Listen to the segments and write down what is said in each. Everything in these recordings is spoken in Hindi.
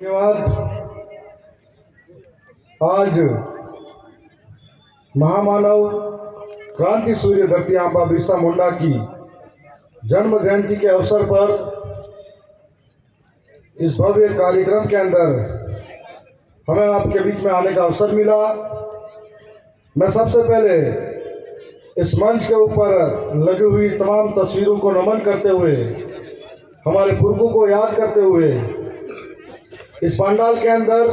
धन्यवाद। आज महामानव क्रांति सूर्य धरती आंबा बिरसा मुंडा की जन्म जयंती के अवसर पर इस भव्य कार्यक्रम के अंदर हमें आपके बीच में आने का अवसर मिला। मैं सबसे पहले इस मंच के ऊपर लगी हुई तमाम तस्वीरों को नमन करते हुए, हमारे पुरखों को याद करते हुए, इस पंडाल के अंदर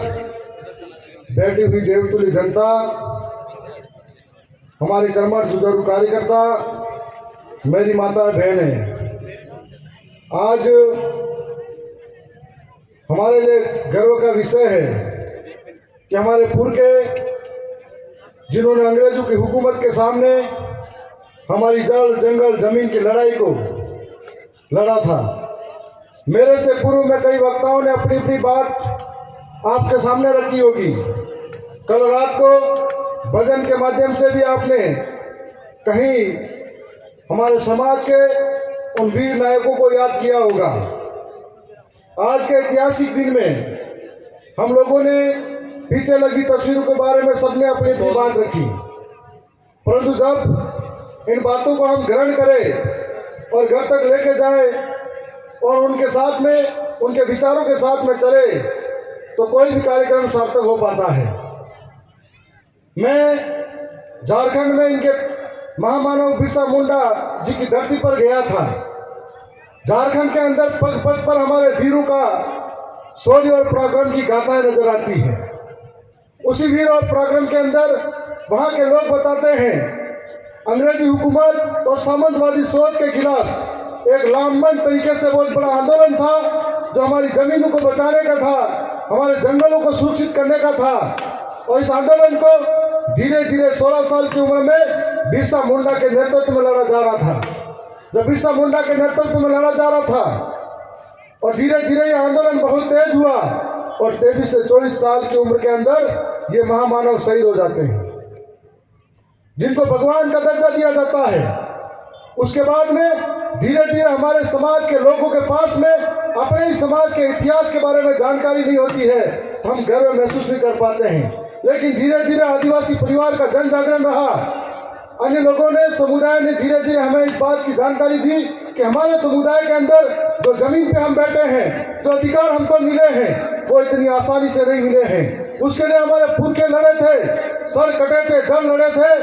बैठी हुई देवतुल्य जनता, हमारे कर्मठ जुझारू कार्यकर्ता, मेरी माता बहनें, आज हमारे लिए गर्व का विषय है कि हमारे पुरखे जिन्होंने अंग्रेजों की हुकूमत के सामने हमारी जल जंगल जमीन की लड़ाई को लड़ा था। मेरे से पूर्व में कई वक्ताओं ने अपनी अपनी बात आपके सामने रखी होगी। कल रात को भजन के माध्यम से भी आपने कहीं हमारे समाज के उन वीर नायकों को याद किया होगा। आज के ऐतिहासिक दिन में हम लोगों ने पीछे लगी तस्वीरों के बारे में सबने अपनी अपनी बात रखी, परंतु जब इन बातों को हम ग्रहण करें और घर तक लेके जाएं और उनके साथ में, उनके विचारों के साथ में चले, तो कोई भी कार्यक्रम सार्थक हो पाता है। मैं झारखंड में इनके महामानव बिरसा मुंडा जी की धरती पर गया था। झारखंड के अंदर पग पग पर हमारे वीरों का शौर्य और पराक्रम की गाथाएं नजर आती है। उसी वीर और पराक्रम के अंदर वहां के लोग बताते हैं, अंग्रेजी हुकूमत और सामंतवादी सोच के खिलाफ एक लामबंद तरीके से बहुत बड़ा आंदोलन था, जो हमारी जमीनों को बचाने का था, हमारे जंगलों को सुरक्षित करने का था। और इस आंदोलन को धीरे धीरे 16 साल की उम्र में बिरसा मुंडा के नेतृत्व में लड़ा जा रहा था। जब बिरसा मुंडा के नेतृत्व में लड़ा जा रहा था और धीरे धीरे ये आंदोलन बहुत तेज हुआ और 23 से 24 साल की उम्र के अंदर ये महामानव शहीद हो जाते हैं, जिनको भगवान का दर्जा दिया जाता है। उसके बाद में धीरे धीरे हमारे समाज के लोगों के पास में अपने ही समाज के इतिहास के बारे में जानकारी नहीं होती है, हम गर्व महसूस नहीं कर पाते हैं। लेकिन धीरे धीरे आदिवासी परिवार का जन जागरण रहा, अन्य लोगों ने, समुदाय ने धीरे धीरे हमें इस बात की जानकारी दी कि हमारे समुदाय के अंदर जो जमीन पे हम बैठे हैं, जो अधिकार हमको मिले हैं, वो इतनी आसानी से नहीं मिले हैं। उसके लिए हमारे पुरखे लड़े थे, सर कटे थे, डर लड़े थे,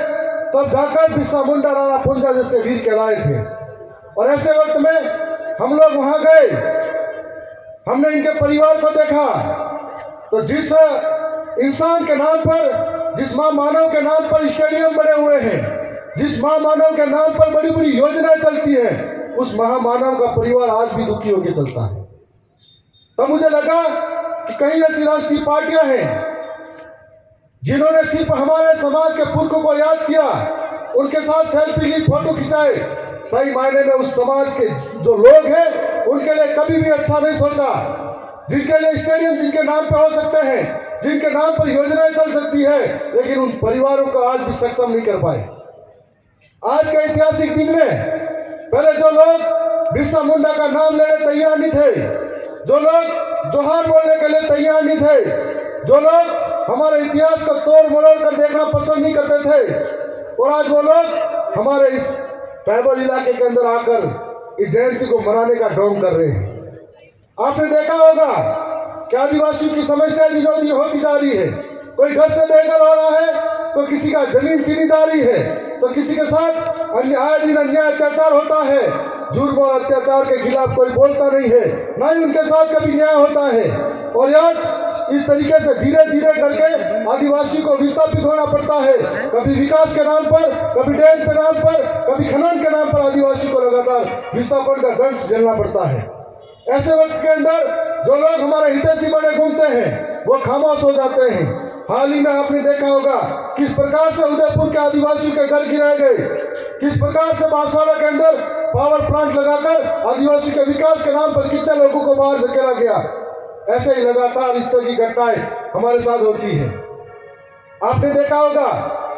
तब जाकर बिरसा मुंडा राणा पुंजा जैसे वीर कहलाए थे। और ऐसे वक्त में हम लोग वहां गए, हमने इनके परिवार को देखा, तो जिस इंसान के नाम पर, जिस महामानव के नाम पर स्टेडियम बने हुए हैं, जिस महामानव के नाम पर बड़ी बड़ी योजनाएं चलती है, उस महामानव का परिवार आज भी दुखी होकर चलता है। तब मुझे लगा कि कहीं ऐसी राष्ट्रीय पार्टियां हैं जिन्होंने सिर्फ हमारे समाज के पुरखों को याद किया, उनके साथ सेल्फी ली, फोटो खिंचाए, सही मायने में उस समाज के जो लोग हैं उनके लिए कभी भी अच्छा नहीं सोचा। जिनके लिए स्टेडियम जिनके नाम पे हो सकते हैं, जिनके नाम पर योजनाएं चल सकती है, लेकिन उन परिवारों को आज भी सक्षम नहीं कर पाए। आज के ऐतिहासिक दिन में पहले जो लोग बिरसा मुंडा का नाम लेने तैयार नहीं थे, जो लोग जोहार बोलने के लिए तैयार नहीं थे, जो लोग हमारे इतिहास को तोड़ मरोड़ कर देखना पसंद नहीं करते थे, और आज वो लोग हमारे इस ट्राइबल इलाके के अंदर आकर इस जयंती को मनाने का ढोंग कर रहे हैं। आपने देखा होगा कि आदिवासियों की समस्या दिनों होती जा रही है। कोई घर से बेघर हो रहा है, तो किसी का जमीन छीनी जा रही है, तो किसी के साथ आए दिन अन्याय अत्याचार होता है। जुर्म और अत्याचार के खिलाफ कोई बोलता नहीं है, ना ही उनके साथ कभी न्याय होता है। और आज इस तरीके से धीरे धीरे करके आदिवासी को विस्थापित होना पड़ता है, कभी विकास के नाम पर, कभी डैम के नाम पर, कभी खनन के नाम पर आदिवासी को लगातार विस्थापन का दंश झेलना पड़ता है। ऐसे वक्त के अंदर जो लोग हमारे हितैषी बने घूमते हैं, वो खामोश हो जाते हैं। हाल ही में आपने देखा होगा किस प्रकार से उदयपुर के आदिवासियों के घर गिराए गए, किस प्रकार से बांसवाड़ा के अंदर पावर प्लांट लगाकर आदिवासी के विकास के नाम पर कितने लोगों को बाहर धकेला गया। ऐसे ही लगातार इस तरह की घटनाएं हमारे साथ होती है। आपने देखा होगा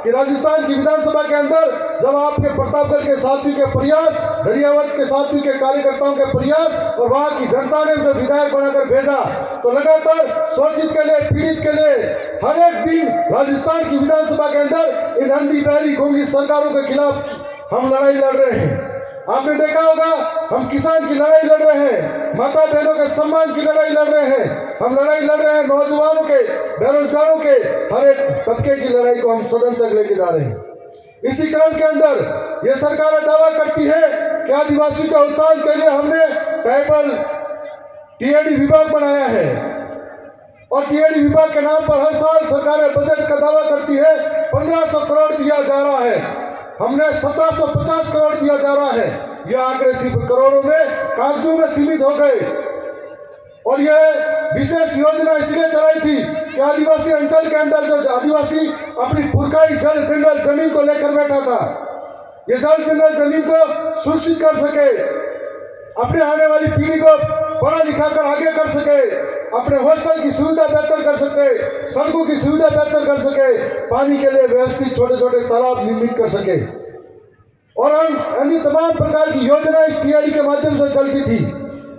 कि राजस्थान की विधानसभा के अंदर जब आपके प्रतापगढ़ के साथियों के प्रयास, दरियावत के साथियों के कार्यकर्ताओं के प्रयास और वहां की जनता ने जो विधायक बनाकर भेजा, तो लगातार शोषित के लिए, पीड़ित के लिए हर एक दिन राजस्थान की विधानसभा के अंदर इन अंधी बहरी गूंगी सरकारों के खिलाफ हम लड़ाई लड़ रहे हैं। आपने देखा होगा, हम किसान की लड़ाई लड़ रहे हैं, माता बहनों के सम्मान की लड़ाई लड़ रहे हैं, हम लड़ाई लड़ रहे हैं नौजवानों के, बेरोजगारों के, हर एक तबके की लड़ाई को हम सदन तक लेके जा रहे हैं। इसी क्रम के अंदर ये सरकार दावा करती है कि आदिवासी के उत्थान के लिए हमने ट्राइबल टीएडी विभाग बनाया है और टीएडी विभाग के नाम पर हर साल सरकार बजट का दावा करती है 1500 करोड़ दिया जा रहा है। हमने 1750 करोड़ दिया जा रहा है। यह आंकड़े सिर्फ करोड़ों में, कागजों में सीमित हो गए और यह विशेष योजना इसलिए चलाई थी कि आदिवासी अंचल के अंदर जो आदिवासी अपनी पुरखाई जल जंगल जमीन को लेकर बैठा था, ये जल जंगल जमीन को सुरक्षित कर सके, अपने आने वाली पीढ़ी को पढ़ा लिखा कर आगे कर सके, अपने हॉस्टल की सुविधा बेहतर कर सके, सड़कों की सुविधा बेहतर कर सके, पानी के लिए व्यवस्थित छोटे छोटे तालाब निर्मित कर सके और अन्य तमाम प्रकार की योजना इस टीआईडी के माध्यम से चलती थी।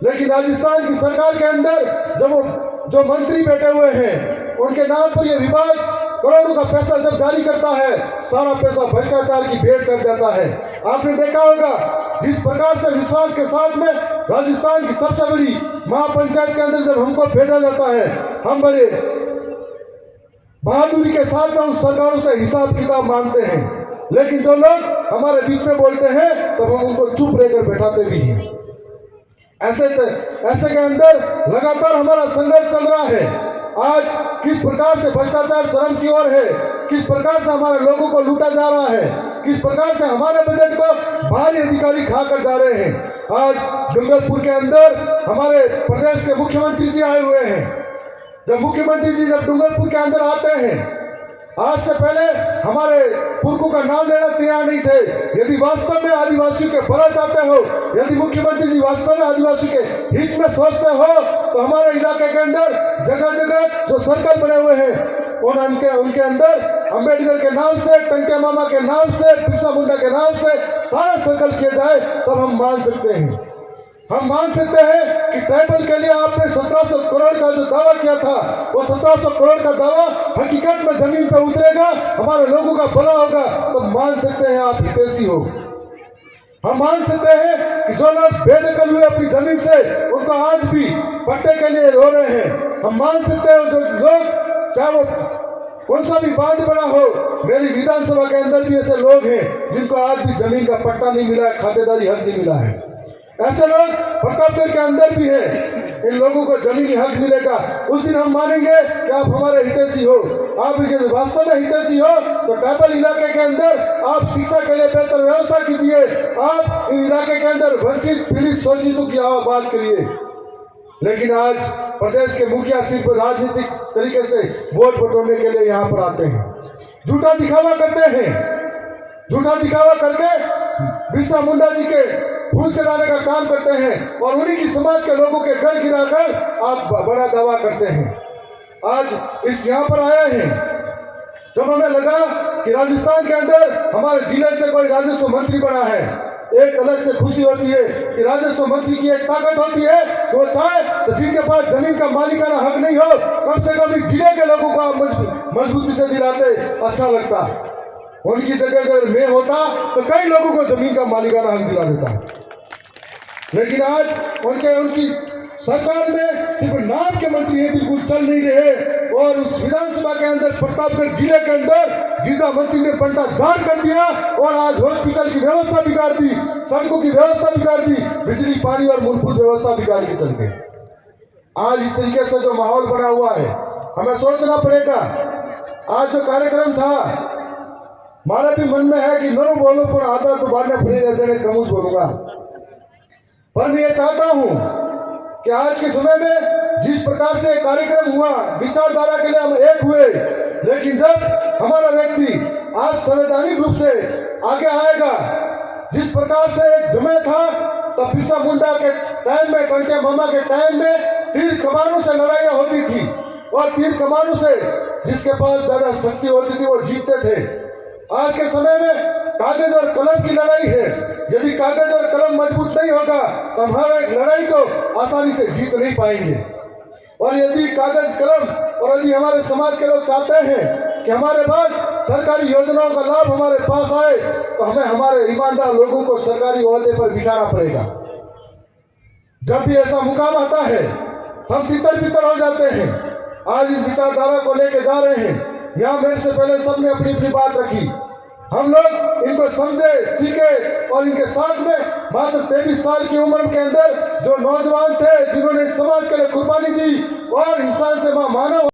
लेकिन राजस्थान की सरकार के अंदर जब जो मंत्री बैठे हुए हैं उनके नाम पर यह विभाग करोड़ों का पैसा जब जारी करता है, सारा पैसा भ्रष्टाचार की भेंट चढ़ जाता है। आपने देखा होगा जिस प्रकार से विश्वास के साथ में राजस्थान की सबसे बड़ी महापंचायत के अंदर जब हमको भेजा जाता है, हम बड़े बहादुरी के साथ में उन सरकारों से हिसाब किताब मांगते हैं, लेकिन जो लोग हमारे बीच में बोलते हैं तब हम उनको चुप रहकर बैठाते भी हैं। ऐसे के अंदर लगातार हमारा संघर्ष चल रहा है। आज किस प्रकार से भ्रष्टाचार चरम की ओर है, किस प्रकार से हमारे लोगों को लूटा जा रहा है, किस प्रकार से हमारे बजट को बाहरी अधिकारी खाकर जा रहे हैं। आज डूंगरपुर के अंदर हमारे प्रदेश के मुख्यमंत्री जी आए हुए हैं। जब मुख्यमंत्री जी जब डूंगरपुर के अंदर आते हैं, आज से पहले हमारे पुरखों का नाम लेना तैयार नहीं थे। यदि वास्तव में आदिवासियों के भला चाहते हो, यदि मुख्यमंत्री जी वास्तव में आदिवासी के हित में सोचते हो, तो हमारे इलाके के अंदर जगह जगह जो सर्कल बने हुए हैं उनके अंदर अंबेडकर के नाम से, टंटे मामा के नाम से, बिरसा मुंडा के नाम से सारा सर्कल किया जाए, तब हम मान सकते हैं। हम मान सकते हैं कि ट्राइबल के लिए आपने 1700 करोड़ का जो दावा किया था, वो 1700 करोड़ का दावा हकीकत में जमीन पर उतरेगा, हमारे लोगों का भला होगा, तो मान सकते हैं आप हितैषी हो। हम मान सकते हैं कि जो लोग बेदखल हुए अपनी जमीन से, उनको आज भी पट्टे के लिए रो रहे हैं। हम मान सकते हैं जो लोग, चाहे वो कौन सा भी बांध बड़ा हो, मेरी विधानसभा के अंदर भी ऐसे लोग हैं जिनको आज भी जमीन का पट्टा नहीं मिला है, खातेदारी हक नहीं मिला है। ऐसे लोग प्रतापगढ़ के अंदर भी है। इन लोगों को जमीनी हक मिलेगा, उस दिन हम मानेंगे कि आप हमारे हितैषी हो। आप वास्तव में हितैषी हो तो ट्राइबल इलाके के अंदर आप शिक्षा के लिए बेहतर व्यवस्था कीजिए। आप इन इलाके के अंदर वंचित, पीड़ित, शोषितों की आवाज करिए। लेकिन आज प्रदेश के मुखिया सिर्फ राजनीतिक तरीके से वोट बटोरने के लिए यहाँ पर आते हैं, झूठा दिखावा करते हैं, झूठा दिखावा करके बिरसा मुंडा जी के फूल चढ़ाने का काम करते हैं और उन्हीं की समाज के लोगों के घर गिराकर आप बड़ा दावा करते हैं। आज इस यहाँ पर आए हैं जब हमें लगा कि राजस्थान के अंदर हमारे जिले से कोई राजस्व मंत्री बना है, एक अलग से खुशी होती है कि राजस्व मंत्री की एक ताकत होती है कि वो चाहे तो जिनके पास जमीन का मालिकाना हक नहीं हो, कम से कम इस जिले के लोगों को आप मजबूती से दिलाते, अच्छा लगता। उनकी जगह अगर मैं होता तो कई लोगों को जमीन का मालिकाना हक दिला देता। लेकिन आज उनकी सरकार में सिर्फ नाम के मंत्री हैं, बिल्कुल चल नहीं रहे। और उस विधानसभा के अंदर प्रतापगढ़ जिले के अंदर जीजा मंत्री ने बंटा गाड़ कर दिया और आज हॉस्पिटल की व्यवस्था बिगाड़ दी, सड़कों की व्यवस्था बिगाड़ दी, बिजली पानी और मूलभूत व्यवस्था बिगाड़ के चल गए। आज इस तरीके से जो माहौल बना हुआ है, हमें सोचना पड़ेगा। आज जो कार्यक्रम था, हमारे भी मन में है कि नरो बोलो पर आधा तो बाद में फ्री रहते हैं, कम बोलूंगा। पर मैं ये चाहता हूं कि आज के समय में जिस प्रकार से कार्यक्रम हुआ, विचारधारा के लिए हम एक हुए, लेकिन जब हमारा व्यक्ति आज संवैधानिक रूप से आगे आएगा, जिस प्रकार से एक समय था तब बिरसा मुंडा के टाइम में, टंटे मामा के टाइम में तीर कमानों से लड़ाइयाँ होती थी और तीर कमानों से जिसके पास ज्यादा शक्ति होती थी वो जीतते थे। आज के समय में कागज और कलम की लड़ाई है। यदि कागज और कलम मजबूत नहीं होगा तो हमारा लड़ाई को आसानी से जीत नहीं पाएंगे। और यदि कागज कलम और यदि हमारे समाज के लोग चाहते हैं कि हमारे पास सरकारी योजनाओं का लाभ हमारे पास आए, तो हमें हमारे ईमानदार लोगों को सरकारी ओहदे पर बिठाना पड़ेगा। जब भी ऐसा मुकाम आता है हम तितर बितर हो जाते हैं। आज इस विचारधारा को लेके जा रहे हैं। यहाँ मेरे से पहले सबने अपनी अपनी बात रखी। हम लोग इनको समझे, सीखे और इनके साथ में मात्र 23 साल की उम्र के अंदर जो नौजवान थे जिन्होंने समाज के लिए कुर्बानी दी और इंसान से मानव